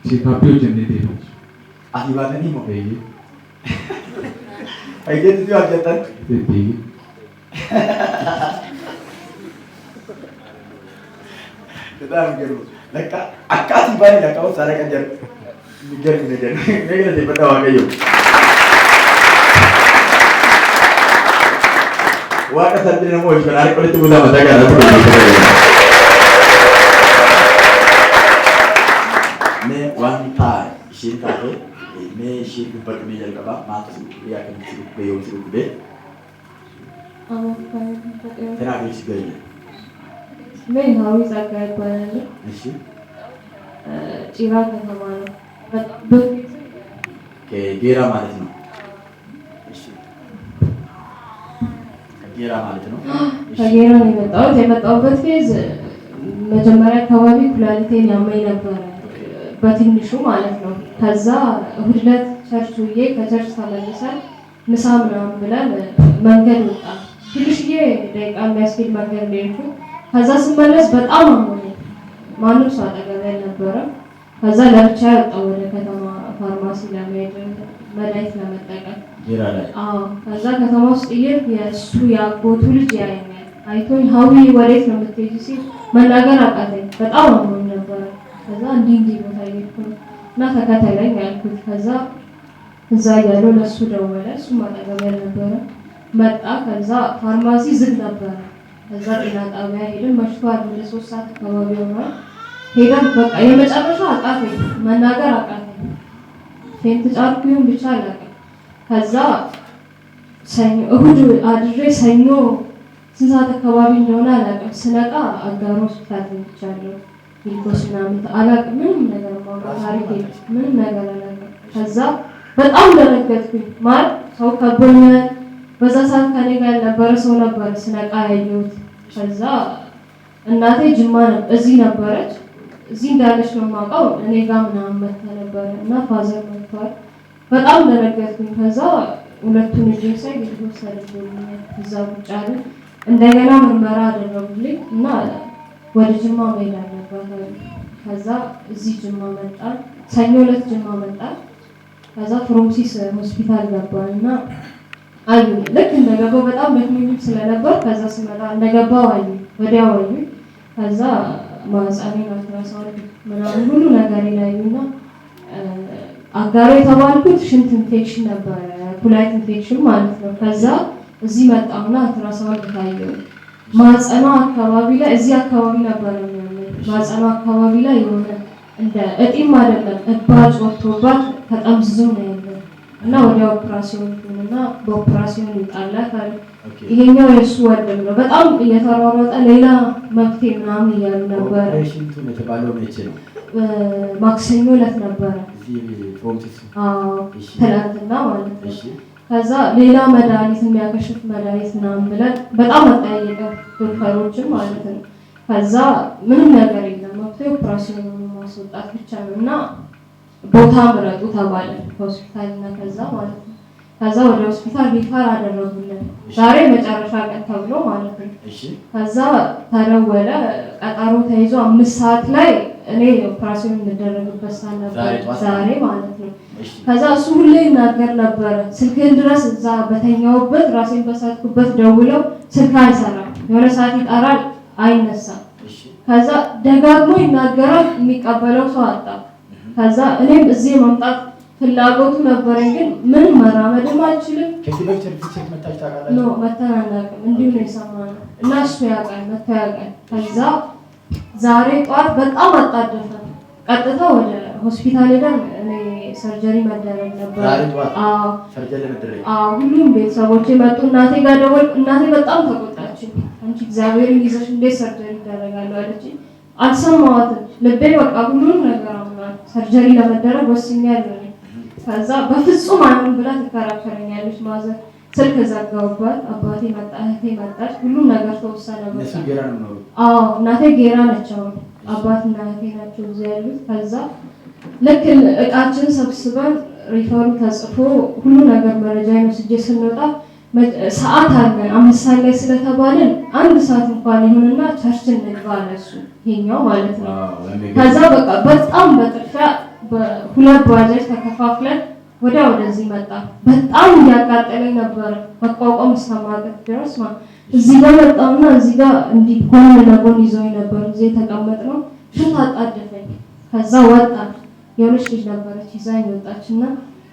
Sikapio jendete. Akibatnya ni mau kayak Aja tu aja tan. Jadi. Kita mikir, leka akasi banyak dah kau salah kerja. Mikir. Mereka dah dapat awak kayu. Wah kasar dia mau sekarang kalau itu mudah mata kan. Ni wanita cinta tu. मैं शीर के ऊपर में जल का मात या के सिर्फ बेयों सिर्फ बे तेरा किस गई मैं हावी साकार पर ऐसी चिरा का हमारा के गेरा मारे थे ऐसी गेरा मारे थे गेरा नहीं बताओ बस के መጀመሪያ አካባቢ ኩላሊቴን ያመኝ ነበር በትንሹ ማለት ነው ከዛ እሁድ ዕለት ቸርች ውዬ ከቸርች ተመልሰን ምሳ ምናምን ብለን መንገድ ወጣ ትንሽዬ ደቂቃ የሚያስኬድ መንገድ ሄድኩ ከዛ ስመለስ በጣም አሞኝ ማንም ሰው አጠገቤ አልነበረም ከዛ ለብቻ ወጣሁ ወደ ከተማ ፋርማሲ ለመሄድ መድኃኒት ለመጠቀም ከዛ ከተማ ውስጥ የእሱ ያጎቱ ልጅ ያየኛል አይቶኝ ሀዊ ወዴት ነው የምትሄጂው ሲል መናገር አቃተኝ በጣም አሞኝ ነበር ከዛ እንዲህ ቦታ ይሄድኩ እና ተከታተለኝ ያልኩት ከዛ እዛ ያለው ለሱ ደወለ እሱ ማጠገብ ነበር መጣ ከዛ ፋርማሲ ዝግ ነበር ከዛ ጤና ጣቢያ ሄደን መሽቷል ወደ 3 ሰዓት አካባቢ ሆኗል ሄደን በቃ የመጨረሻ አቃተኝ መናገር አቃተኝ ፌንት ጫርኩኝ ብቻ አላውቅም ከዛ ሰኞ እሁድ አድሬ ሰኞ ስንት ሰዓት አካባቢ እንደሆነ አላውቅም ስነቃ አጋሮ ሆስፒታል ተኝቻለሁ ይልቆስና አላውቅም ምንም ነገር ታሪክ ምንም ነገር አላውቅም ከዛ በጣም ደነገጥኩኝ ማለት ሰው ከቦኛል በዛ ሰዓት ከኔ ጋር የነበረ ሰው ነበር ስነቃ ያየሁት ከዛ እናቴ ጅማ እዚህ ነበረች እዚህ እንዳለች ነው የማውቀው እኔ ጋር ምናምን መታ ነበር እና ፋዘር መጥቷል በጣም ደነገጥኩኝ ከዛ ሁለቱን ልጅ ሳይ ግልኮስ አድርጎልኛል ከዛ ቁጭ አለ እንደገና ምርመራ አደረጉልኝ እና ወደ ጅማ መሄድ አለባት ከዛ እዚህ ጅማ መጣን ሰኞ ዕለት ጅማ መጣን ከዛ ፍሮምሲስ ሆስፒታል ገባንና አዩ ልክ እንደገባው በጣም ደክሞኝ ስለነበር ከዛ ስመጣ እንደገባው አዩ ወዲያው አዩ ከዛ ማህፀኔን አልትራሳውንድ ምናምን ሁሉ ነገር ያዩና አጋሮ የተባልኩት ሽንት ኢንፌክሽን ነበር ኩላሊት ኢንፌክሽን ማለት ነው ከዛ እዚህ መጣውና አልትራሳውንድ ታየው ማህፀኗ አካባቢ ላይ እዚህ አካባቢ ነበር የሚያመኝ ማህፀኗ አካባቢ ላይ የሆነ እንደ እጢም አይደለም እባጭ ወጥቶባት ተጠምዝዞ ነው ያለው እና ወዲያው ኦፕራሲዮን እና በኦፕራሲዮን ይጣላታል ይሄኛው የሱ ወንድም ነው በጣም እየተሯሯጠ ሌላ መፍትሄ ምናምን እያሉ ነበር ኦፕሬሽን የተባለው መቼ ነው ማክሰኞ ዕለት ነበር እዚህ ፎርምሲስ ትላንትና ማለት ነው ከዛ ሌላ መድኃኒት የሚያከሽፍ መድኃኒት ምናምን ብለን በጣም አጠያየቀ ዶክተሮችን ማለት ነው ከዛ ምንም ነገር የለም መፍትሄ ኦፕራሲዮን ማስወጣት ብቻ ነው እና ቦታ ምረጡ ተባለ ሆስፒታልና ከዛ ማለት ነው ከዛ ወደ ሆስፒታል ሪፈር አደረጉልን ዛሬ መጨረሻ ቀን ተብሎ ማለት ነው ከዛ ተደወለ ቀጠሮ ተይዞ 5 ሰዓት ላይ እኔ ኦፕራሲዮን እንደደረግበት ሰዓት ነበር ዛሬ ማለት ነው ከዛ እሱ ሁሌ ይናገር ነበር ስልክህን ድረስ እዛ በተኛውበት ራሴን በሳትኩበት ደውለው ስልክ አይሰራም የሆነ ሰዓት ይጠራል አይነሳም ከዛ ደጋግሞ ይናገራል የሚቀበለው ሰው አጣ ከዛ እኔም እዚህ መምጣት ፍላጎቱ ነበረኝ ግን ምን መራመድም አልችልም ከዚህ በፊት ሪሰርች መጣች ታውቃለህ ነው መተናናቅም እንዲሁ ነው የሰማነው እና እሱ ያውቃል መታያውቃል ከዛ ዛሬ ጧት በጣም አጣደፈ ቀጥታ ወደ ሆስፒታል ሄደን እኔ ሰርጀሪ መደረግ ነበር ዛሬ ጧት ሰርጀሪ መደረግ ሁሉም ቤተሰቦቼ መጡ እናቴ ጋር ደወልኩ እናቴ በጣም ተቆጣችኝ አንቺ እግዚአብሔርን ይዘሽ እንዴት ሰርጀሪ ይደረጋል አለችኝ አልሰማዋትም ልቤ በቃ ሁሉንም ነገር አምኗል። ሰርጀሪ ለመደረግ ወስኛለሁ። ከዛ በፍጹም አይሆንም ብላ ትከራከረኛለች። ማዘር ስልክ ዘጋውባት። አባቴ መጣ፣ እህቴ መጣች። ሁሉም ነገር ተወሰነ። አዎ እናቴ ጌራ ነች። አባትና እህቴ ናቸው እዚህ ያሉት። ከዛ ልክ እቃችን ሰብስበን ሪፈሩ ተጽፎ ሁሉ ነገር መረጃ ወስጄ ስንወጣ ሰዓት አለን 5 ሰዓት ላይ ስለተባለን 1 ሰዓት እንኳን ይሁንና ቸርች እንግባ አለሱ ይሄኛው ማለት ነው። ከዛ በቃ በጣም በጥርፊያ በሁለት ባጃጅ ተከፋፍለን ወደዚህ መጣ። በጣም እያቃጠለኝ ነበር መቋቋም እስከማቀት ድረስ እዚህ ጋር መጣውና እዚህ ጋር እንዲህ ጎን ለጎን ይዘውኝ ነበር። እዚህ ተቀመጥነው ሽንት አጣደፈኝ። ከዛ ወጣ። የሆነች ልጅ ነበረች ይዛኝ ወጣችና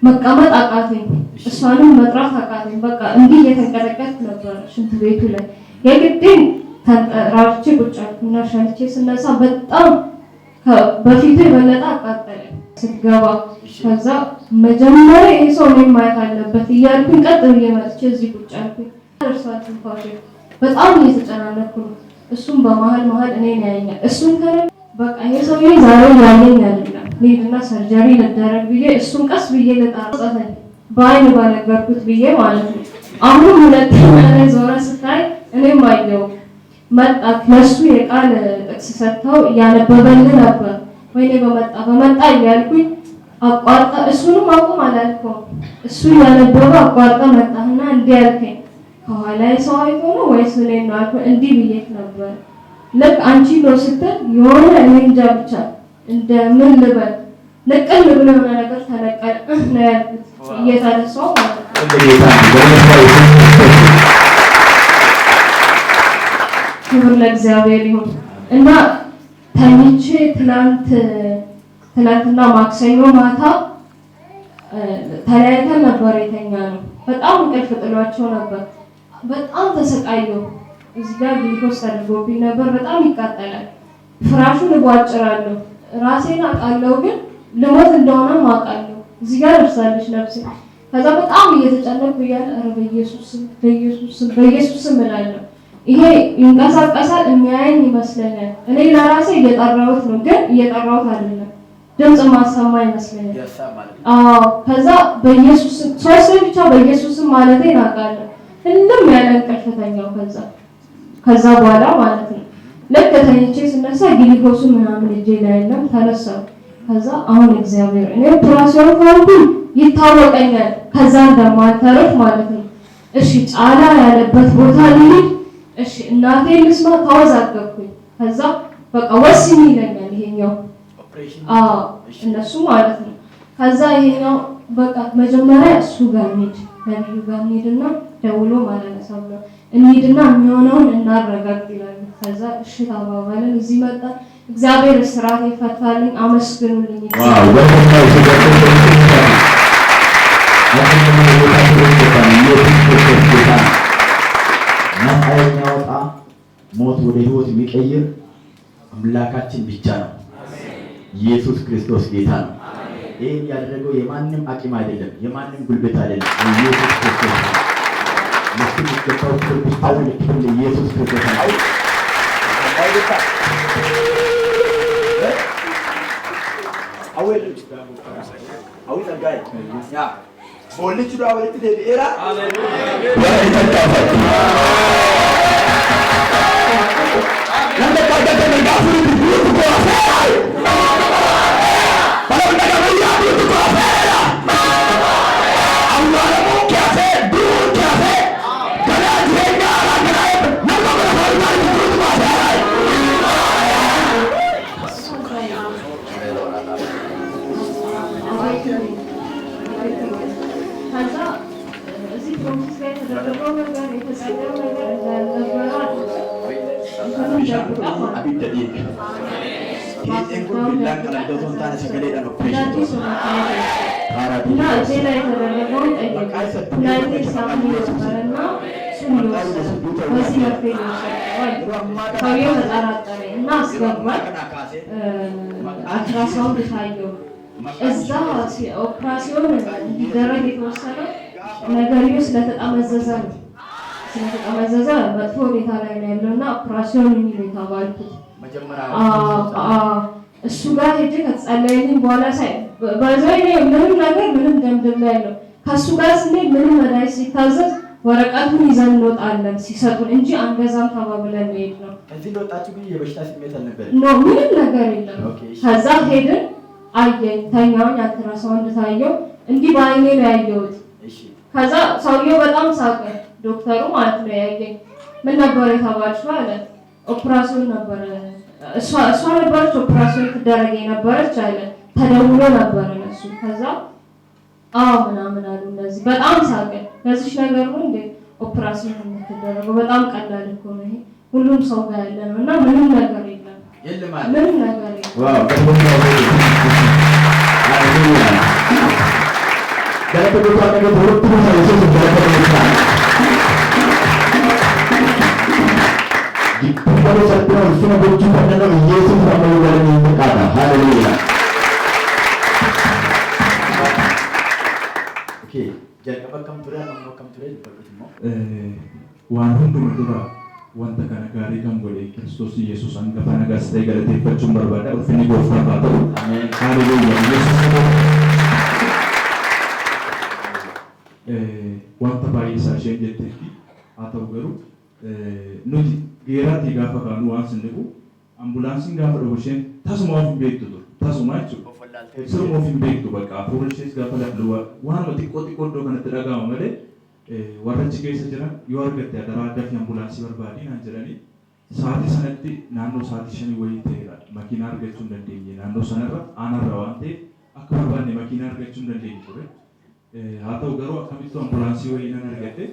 መቀመጥ አቃተኝ። እሷንም መጥራት አቃተኝ። በቃ እንዲህ እየተንቀጠቀጥኩ ነበር ሽንት ቤቱ ላይ። የግዴን ተንጠራርቼ ቁጭ አልኩና ሸንቼ ስነሳ በጣም በፊቱ የበለጠ አቃጠለኝ ስትገባ። ከዛ መጀመሪያ ይሄ ሰው እኔን ማየት አለበት እያልኩኝ ቀጥ ብዬ መጥቼ እዚህ ቁጭ አልኩኝ። እርሷን ትንፋሽ በጣም እየተጨናነኩ ነው። እሱም በመሀል እኔን ያየኛል። እሱን ከረ በቃ ይሄ ሰውዬ ዛሬ ያየኝ አይደለም ልሂድና ሰርጀሪ ልደረግ ብዬ እሱን ቀስ ብዬ ልጣጣኝ በአይን ባነገርኩት ብዬ ማለት ነው። አሁን ሁለተኛ ላይ ዞረ ስታይ እኔም አየው መጣ። ለሱ የቃል ጥቅስ ሰጥተው እያነበበልን ነበር። ወይኔ በመጣ እያልኩኝ አቋርጠ እሱንም አቁም አላልከውም። እሱ እያነበበ አቋርጠ መጣህና እንዲህ ያልከኝ ከኋላ ሰው አይቶ ነው ወይስ እኔ ነው አልኩኝ። እንዲህ ብዬሽ ነበር ልክ አንቺ ነው ስትል የሆነ እኔ እንጃ ብቻ እንደምን ልበል ልቅል ብሎ የሆነ ነገር ተለቀለ ነው ያልኩት እየተነሳው ማለት ነው። ክብር ለእግዚአብሔር ይሁን። እና ተኝቼ ትናንትና ማክሰኞ ማታ ተለያይተን ነበር የተኛ ነው። በጣም እንቅልፍ ጥሏቸው ነበር። በጣም ተሰቃየሁ። እዚህ ጋር ግሉኮስ ተደርጎብኝ ነበር። በጣም ይቃጠላል። ፍራሹን እቧጭራለሁ። ራሴን አውቃለሁ፣ ግን ልሞት እንደሆነ አውቃለሁ። እዚህ ጋር ደርሳለች ነፍሴ። ከዛ በጣም እየተጨነቅኩ እያለ ኧረ በኢየሱስም እላለሁ። ይሄ ይንቀሳቀሳል፣ የሚያየኝ ይመስለኛል። እኔ ለራሴ እየጠራሁት ነው፣ ግን እየጠራሁት አይደለም። ድምፅ ማሰማ ይመስለኛል። አዎ። ከዛ በኢየሱስም ሶስት ብቻ በኢየሱስም ማለቴን አውቃለሁ። ሁሉም ያለ እንቅልፍ ተኛው። ከዛ በኋላ ማለት ነው ልክ ተኝቼ ስነሳ ግሉኮሱ ምናምን እጄ ላይ የለም። ተነሳሁ። ከዛ አሁን እግዚአብሔር እኔ ኦፕራሲዮን ካንኩ ይታወቀኛል፣ ከዛ እንደማልተርፍ ማለት ነው። እሺ ጫላ ያለበት ቦታ ልሂድ፣ እሺ እናቴ ልስማ፣ ተወዛገብኩኝ። ከዛ በቃ ወስኝ ይለኛል ይሄኛው እነሱ ማለት ነው። ከዛ ይሄኛው በቃ መጀመሪያ እሱ ጋር እንሂድ፣ ነብዩ ጋር እንሂድና ደውሎ ማለነሳው ነው እንሂድና የሚሆነውን እናረጋግጥ ይላል። ከዛ እሺ ተባባልን። እዚህ መጣ። እግዚአብሔር እስራት ይፈታልኝ። አመስግኑልኝ። ሞት ወደ ህይወት የሚቀይር አምላካችን ብቻ ነው። ኢየሱስ ክርስቶስ ጌታ ነው። ይሄን ያደረገው የማንም አቅም አይደለም፣ የማንም ጉልበት አይደለም። ኢየሱስ ክርስቶስ ነው። ለዚህ የሚገባው ክርስቶስ ልክል ኢየሱስ ክርስቶስ ነው። አዌል ጋይ ያ ቦልቹ ዳወልት ደብኤራ ኦፕራሲዮን እንዲደረግ የተወሰነው ነገርዩ ስለተጠመዘዘ መጥፎ ሁኔታ ላይ ነው ያለውና ኦፕራሲዮን የሚል የተባልኩት። እሱ ጋር ሄጄ ከተጸለየልኝ በኋላ ሳይ በዛይ ምንም ነገር ምንም ደምደም ያለው ከሱ ጋር ስንሄድ ምንም መድኃኒት ሲታዘዝ ወረቀቱን ይዘን እንወጣለን ሲሰጡን እንጂ አንገዛም ተባብለን መሄድ ነው። ከዚህ እንደወጣችሁ ግን የበሽታ ስሜት አልነበረ? ኖ ምንም ነገር የለም። ከዛ ሄድን አየኝ ተኛውኝ አልትራሳውንድ ታየው እንዲህ በአይኔ ነው ያየሁት። ከዛ ሰውየው በጣም ሳቀ ዶክተሩ ማለት ነው ያየኝ። ምን ነበር የተባልሽው አለ። ኦፕራሲዮን ነበር እሷ ነበረች ኦፕራሲዮን ትደረግ የነበረች አለ። ተደውሎ ነበር እነሱ ከዛ ምናምን አሉ እንደዚህ በጣም ሳቀ። ለዚህ ነገር ነው እንዴ ኦፕራሲዮን የምትደረገው? በጣም ቀላል እኮ ነው ይሄ ሁሉም ሰው ጋር ያለ ነው እና ምንም ነገር የለም ምንም ነገር የለም። ዋው waan hunduma dura wanta kana gaarii kan godhe Kiristoos Yesuus hangafa nagaas ta'e galateeffachuun barbaada. Ulfinni gooftaaf haa ta'u. Wanta baay'ee isaa isheen jetteetti haa ta'u garuu nuti geeraatii gaafa kaanu waan sinnifu ambulaansiin gaafa dhufu isheen tasuma of hin beektu ture. Tasuma jechuudha. Siruma of hin beektu bakka hafuura ishees gaafa laflu waanuma xiqqoo iddoo kanatti dhaga'ama malee warra achi keessa jiran yoo argatte adaraa dafii ambulaansii barbaadii naan jedhanii sa'aatii sanatti naannoo sa'aatii 5 wayii ta'eera makiinaa argachuu hin dandeenye naannoo sanarra aanarra waan ta'eef akka barbaanne makiinaa argachuu hin dandeenye ture. Haa ta'u garuu akkamittuu ambulaansii wayii nan argatte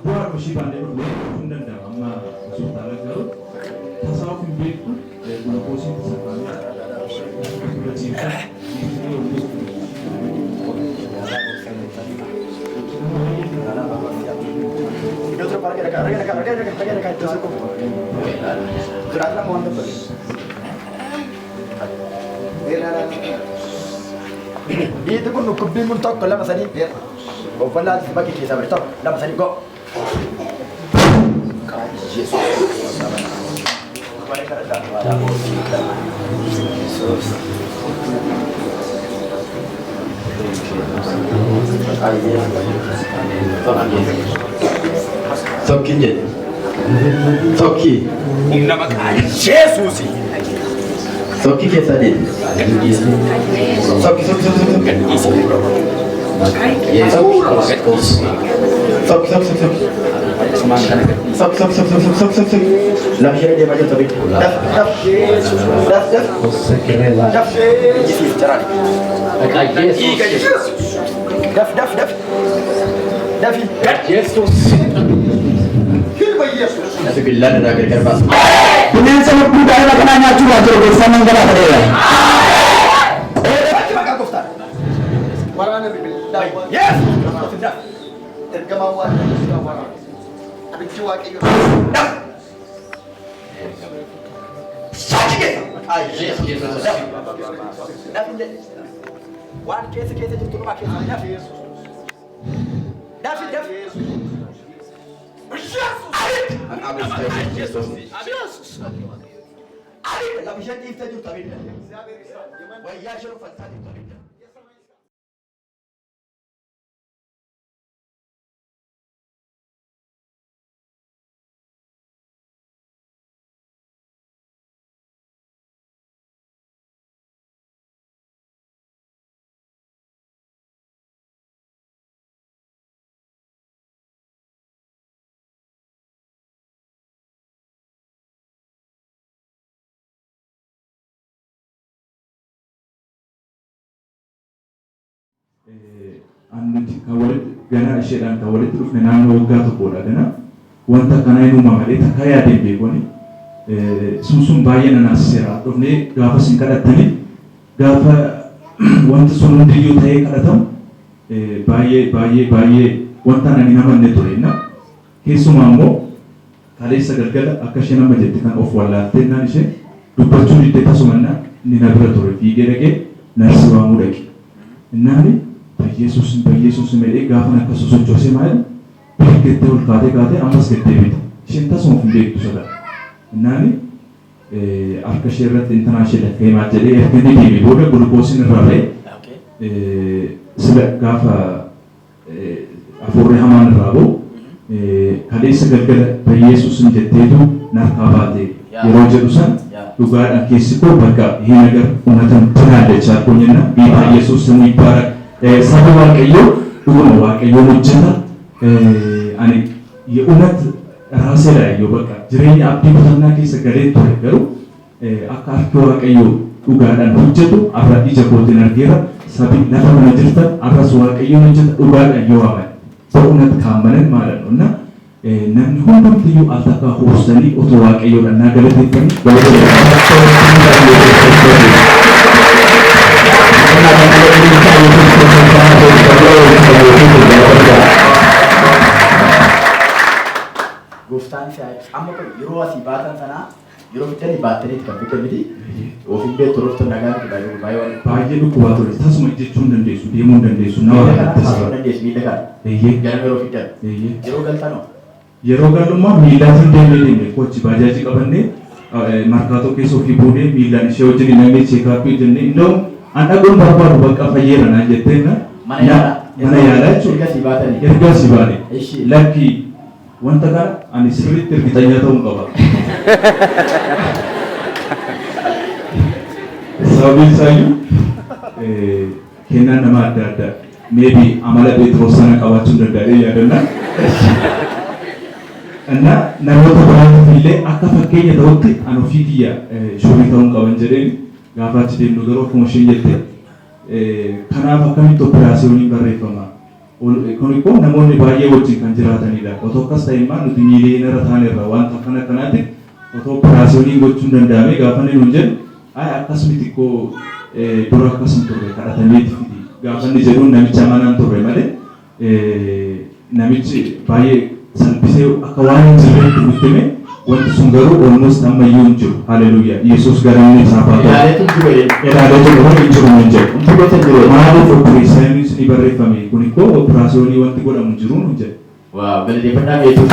bu'aa ishii baannee dhufee hin danda'amu amma hospitaala garuu tasaa of hin beektu gulukoosiin tasaafamee itu pun kubbi mun tokko lama sani ofalla baki ke sabar tokko lama sani go Yesus Tokki jedhe Tokki humna maqaa Yesuusi Tokki keessa deemi Tokki Tokki Lamshee deemaa jirtu bitti Nasi bilang dah kerja pas. Ini saya buka ada kenanya juga terus sama enggak ada ya. Macam apa Ustaz? Warna bilang. Yes. Sudah. Terkemauan sudah warna. Abi cuak itu. Dah. Sakit. Ay, yes, yes. Dah pindah. Wan kes itu rumah kes. Dah. Dah. Jesus! La bishan ifta ju tabida. Wa yashru fatani tabida. Annuti kawalit gana isheedhaan kawalit dhufne naannoo waggaa tokkodha gana wanta kana hin uumamne takka yaadeen beekoni sun baay'ee nanaasiseera dhufne gaafa sin kadhattani gaafa wanta sun hundiyyuu ta'ee kadhatamu baay'ee wanta ani namanne turenna keessumaa immoo kaleessa galgala akka ishee nama jette kan of wallaaltee naan ishee dubbachuu diddee tasumannaa ni na bira ture fiigee dhaqee narsi waamuu dhaqe innaani በኢየሱስ መልእክት ጋፈን ከሶሶቾሴ ማለት በግዴው ካቴ አማስ ገደብት ሽንታ ሶፍ ቤት ተሰዳ እናኒ harka ishee irratti international keemaa jedhee erganii deemee booda gulukoosiin irraa ba'e sila gaafa afurri hamaan irraa bu'u kaleessa galgala Yesuusin jetteetu narkaa baate yeroo jedhu san dhugaadhaan keessi koo bakka hin agar uumatan tinaallechaa kun jenna biitaa Yesuus sun ibaara saba waaqayyoo dhuguma waaqayyoo hojjeta ani የእውነት ራሴ ላይ በቃ ጅሬኛ አብዲ ከተና ከሰ ገሬ ተገሩ አካርቶ ዋቀዮ ዱጋዳን ሁጀቱ አራዲ ጀቦትን አርጌራ ሰቢ ለፈመ ጅርተ አራስ ዋቀዮ ነጀት ዱጋዳ ይዋባ በእውነት ካመነን ማለት ነውና ነን ሁሉም ትዩ አልተካ ሆስተኒ ኦቶ ዋቀዮ እና ገለቴን Goftaan isaa amma kun yeroo asii baatan sana yeroo bitanii baatanii kan bitamiti ofiin bee turoftu nagaan baay'ee dhukkubaa ture tasuma jechuun dandeessu deemuu dandeessu nama taasisuu dandeessu miidha kana ganama yeroo fiddan yeroo galtanoo yeroo gallummaa miilaatiin deemee kochi baajaajii qabannee markaatoo keessa ofii buunee miilaan ishee wajjin namni cheekaappii jennee indoo an dhagoon barbaadu bakka fayyeeranaa jetteena mana yaalaa jechuudha ergaa si baane lakkii wanta kana ani sirriitti ergitanya ta'uu qaba. Sababiin isaayyuu kennaan nama adda addaa maybe amala Pheexroos sana qabaachuu danda'ee yaadanna. እና namoota biraatiif illee akka fakkeenya ta'utti ani ofii kiyya shorii ta'uu qaban jedheen gaafa achi deemnu garuu akkuma isheen jette kanaaf akkamitti operaasiyooniin barreeffama. Kun immoo namoonni baay'ee wajjin kan jiraatanidha. Otoo akkas ta'e immoo nuti miiliyoonera taanerra wanta kana kanaatti otoo operaasiyoonii gochuun danda'ame gaafa inni nuun jedhu akkas miti koo dura akkas hin turre kadhatameeti fidi. Gaafa inni jedhuun namicha amanaan turre malee namichi baay'ee salphisee akka waan hin jirreetti nutti hime wanti sun garuu almost ammayyuu hin jiru. Haleluuyaa. Yesuus galanni isaaf haa ta'u. Ilaalee jiru hin jiru hin jedhu. Maaliif operaasiyoonii ni barreeffame kun immoo operaasiyoonii wanti godhamu jiru hin jedhu. Waaw galateeffannaa Yesuus.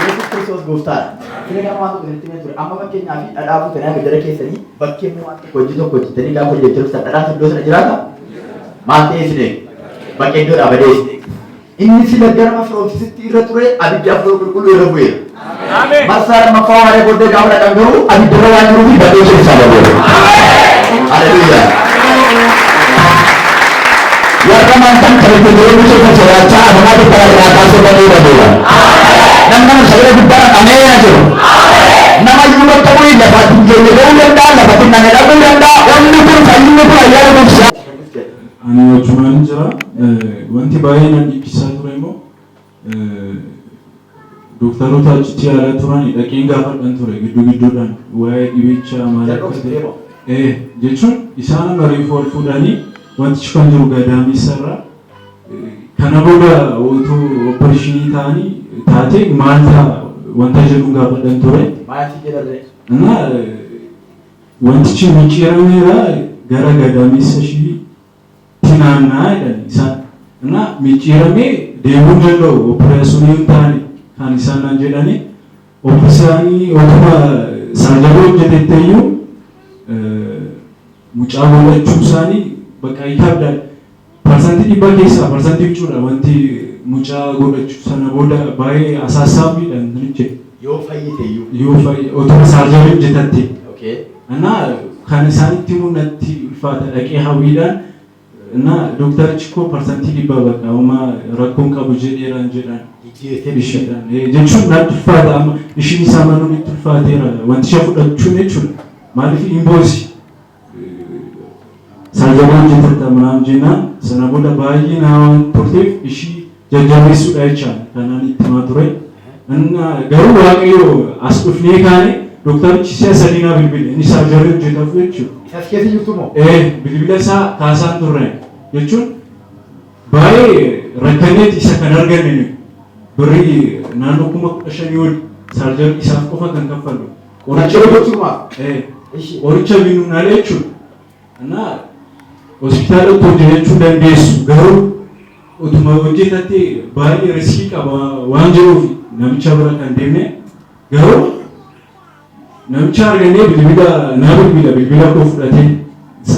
Yesuus Kiristoos gooftaadha. Filagaa waan tokko irratti ture amma fakkeenyaa fi dhadhaa fuutanii akka jara keessanii bakkee waan tokko hojii tokko hojjetanii gaafa hojjechuuf dhadhaa iddoo sana jiraata. Maal ta'ee isine bakkee iddoo dhaabadee isine. Inni sila gara firoomsisitti irra ture abidda afur qulqulluu irra bu'eera. Masaa lammaffaa waaree booddee gaafa dhaqan garuu abidda waan jiruu fi bakkee keessaa babuudha. Haleluuyaa. Warra mantan kabajee jireenya keessa jiraachaa adumaatti bara kaasuu danda'uu danda'udha. Namni sagalee guddaa dhameera jiru. Nama iyyuu bakka bu'ii lafaatti geejjibuu ta'uu danda'a, lafaatti nama dhabuu danda'a. Wanni kun fayyinni kun ayyaana guddaa. Ani wachumaan jira. Wanti baay'ee na dhiphisaa ture immoo dooktaroota achitti yaalaa turan dhaqeen gaafadhan ture gidduudhaan waa'ee dhibichaa maal akka ta'e jechuun isaan mariif ol fuudhanii wantichi kan jiru gadaamessarraa kana booda otoo opereeshinii ta'anii taate maal ta'a wanta jedhuun gaafadhan ture. እና wantichi micciirameera gara gadaamessa ishii tinaannaa jedhani isaan እና micciiramee deemuu danda'u operaasiyoonii hin taane kan isaan naan jedhani operaasiyoonii otuma saarjarii hojjetetteeyyuu mucaa godhachuu isaanii bakka itaabda parsantii dhibba keessaa parsantii jechuudha wanti mucaa godhachuu sana booda baay'ee asaasabiidhaan niche yoo fayyiteeyyuu yoo otuma saarjarii hojjetatte እና kan isaanitti mul'atti ulfaata dhaqee hawwiidhaan እና ዶክተሮች እኮ ፐርሰንት ሊባበቃ ወማ ረኮን ቀቡጄ ዴራን ጀዳን ይሽዳን ጀቹን ናጥፋታ እሺን ሳመኑ ሊጥፋቴራ ወንት ሸፉዳቹ ነቹ ማለት ኢምቦሲ ሳልጀማን ጀተታ ምናም ጀና ሰናቦዳ ባይና ፖርቲፍ እሺ ጀጀሪሱ ዳይቻ ታናኒ ተማቱሬ እና ገሩ ዋቂዮ አስቁፍኔ ካኔ ዶክተሮች ሲያሰዲና ቢልቢል እኒ ሳርጀሪ ጀተፉቹ ታስኬት ይቱሞ ቢልቢለሳ ካሳን ቱሬ jechuun baay'ee rakkaneet isa kan arganne birrii naannoo 15,000 ol saarjarii isaaf qofa kan kaffalu qoricha binuunaalee jechuudha. እና hospitaala hojjechuu dandeessu garuu utuma hojjetatte baay'ee riskii qaba waan jiruuf namicha bira kan deemne garuu namicha argannee bilbila koo fudhatee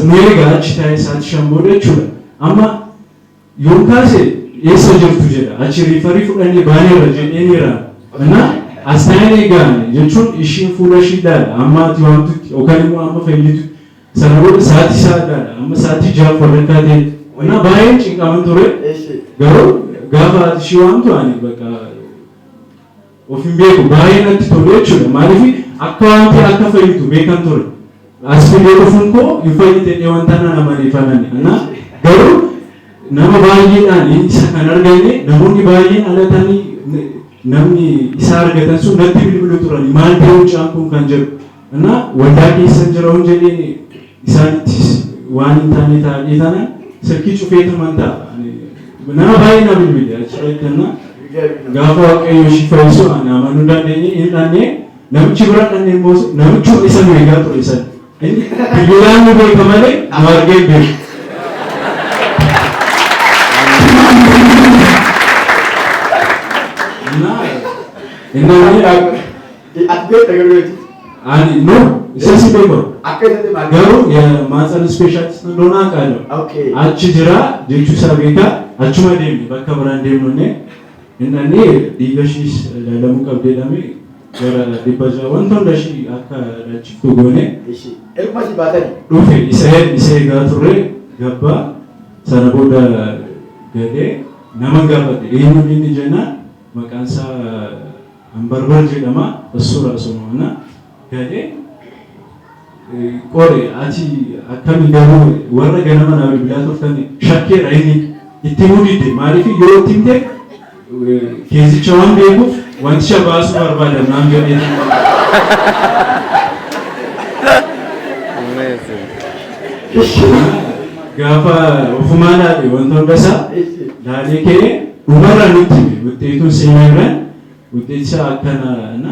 nu eegaa achi taa'ee isaatti shamboodha jechuudha. Amma yoon kaase eessa jirtu jedha achi riifarii fudhannee baaneerra jedheeniira. As taa'een eegaan jechuun ishiin fuula ishii ilaala amma ati waamtutti yookaan immoo amma fayyitutti sana booda sa'aatii isaa ilaala amma sa'aatii jaaf walakkaa ta'e baay'een cinqaman ture garuu gaafa ati ishii waamtu ani bakka of hin beeku baay'ee natti tole jechuudha. Maaliif akka waamte akka fayyitu beekan ture. As fidee dhufuun koo hin fayyite wanta nama dhiifanani. Garuu nama baay'eedhaan isa kan argine namoonni baay'een alatanii namni isa argatan sun natti bilbilu turan maal ta'uu mucaan kun kan jedhu. Waldaa keessa jira hon jedhee isaanittis waan hin taane taa'ee tana silkii cufee tamantaa. Nama baay'ee na bilbile achirratti gaafa waaqayyo ishii fayyisu ani amanuu dandeenye hin dhannee namichi bira dhannee immoo namichuma isa nu eegaa ture sana. Bilbilaan nu beeka malee nu argee beeku. Ani no isa si beeku. Garuu maatsaan ispeeshaalist እንደሆነ አውቃለሁ። Achi jira jechuu isaa beekaa achuma deemne bakka biraan deemnonne inni dhiigashiis laalamuu qabdeedhame gara dhibba ja'a wanta hunda ishii akka dachiftu goone dhufe isa eegaa turre gabbaa sana booda galee nama gaafate eenyu inni jennaan maqaan isaa Ambarbar jedhama asura sununa galee qore ati akkami garuu warra ganama na bilbilaa turtani shakkeera inni itti mudide maaliif yeroo timte keessicha waan beekuuf wanticha baasuu barbaada naan jedhee gaafa ofumaa laale wanta hunda isaa laalee kee dhumarraa nutti wuxxeetuun seenaa ውጤቻ አከናና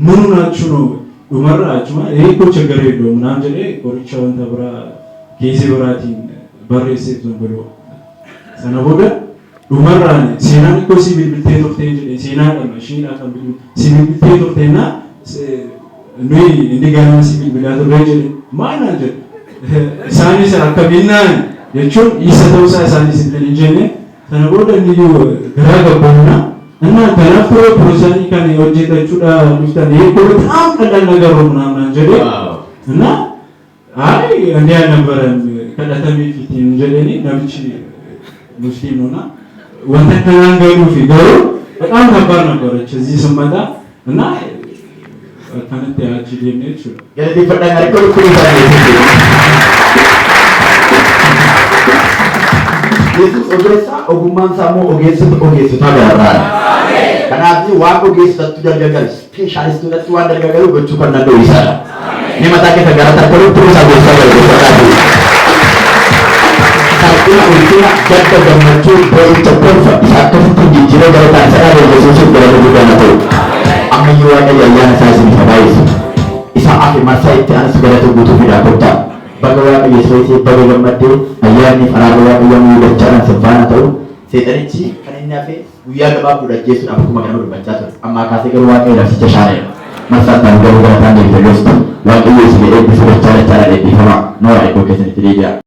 ምኑ ናችሁ ነው ኡመራችሁ እኮ ችግር የለውም ምናምን ጀለ ቆርቻውን ተብራ ጌዚ ብራቲ በሬሴት ነው ብሎ ሰነቦደ ኡመራን ሲናን እኮ ሲቪል ብትሄድ ወፍቴን ሲና ማሽን አቀብሉ ሲቪል ብትሄድ ወፍቴና ኑይ እንዲጋና ሲቪል ብላቶ ረጀ ማናጀ ሳኒስ አከቢና የቹን ይሰተውሳ ሳኒስ ብለንጀነ ሰነቦደ እንዲዩ ግራ ገባውና እና ከናፍሮ ፕሮሰኒ ካን የወጀተቹዳ ልፍታን ይሄ በጣም ቀላል ነገር ነው ምናምን አንጀሌ እና አይ እንዲያ ነበር ከለተሚ ፊት እንጀሌኒ ነብቺ ሙስሊም ነውና ወተከናንገሩ ፊገሩ በጣም ከባድ ነበረች እዚህ ስመጣ እና ከነተ ያቺ ደነች ገለዲ ፈዳኝ አርከው ኩሪታ Yesus ogessa ogumaan saamo ogeessu tagara. Kanaaf waan ogeessatu dargaggala specialistudatti waan dargaggalu gochuu kan danda'u isaadha. Ni mataa keessa gara tokko turuusaa gosaa gargaaruu. Saayidina ulfina gadda gammachuu boo'icha kolfa isa akkasitti jijjiiree gara taasisaa Yesuusiif galata guddaa na ta'u. Ammayyuu waaqayyo ayyaana isaa isiniif baay'isu. Isa afi marsaa itti aansu galata guutuu fidaa kottaa. Bagaimana Yesus bagai gammadde ayyaanni faraara waaqayyoon dachaan saffaana ta'u seexanichi kan inni hafe guyyaa gabaabduudha jechuun akkuma kana dubbachaa ture amma kaasee garuu waaqayyo labsicha shaareera marsaattaan garuu galataan deebite gostu waaqayyo isin eebbisu dachaa dachaan eebbifama noora iddoo keessanitti deebi'a.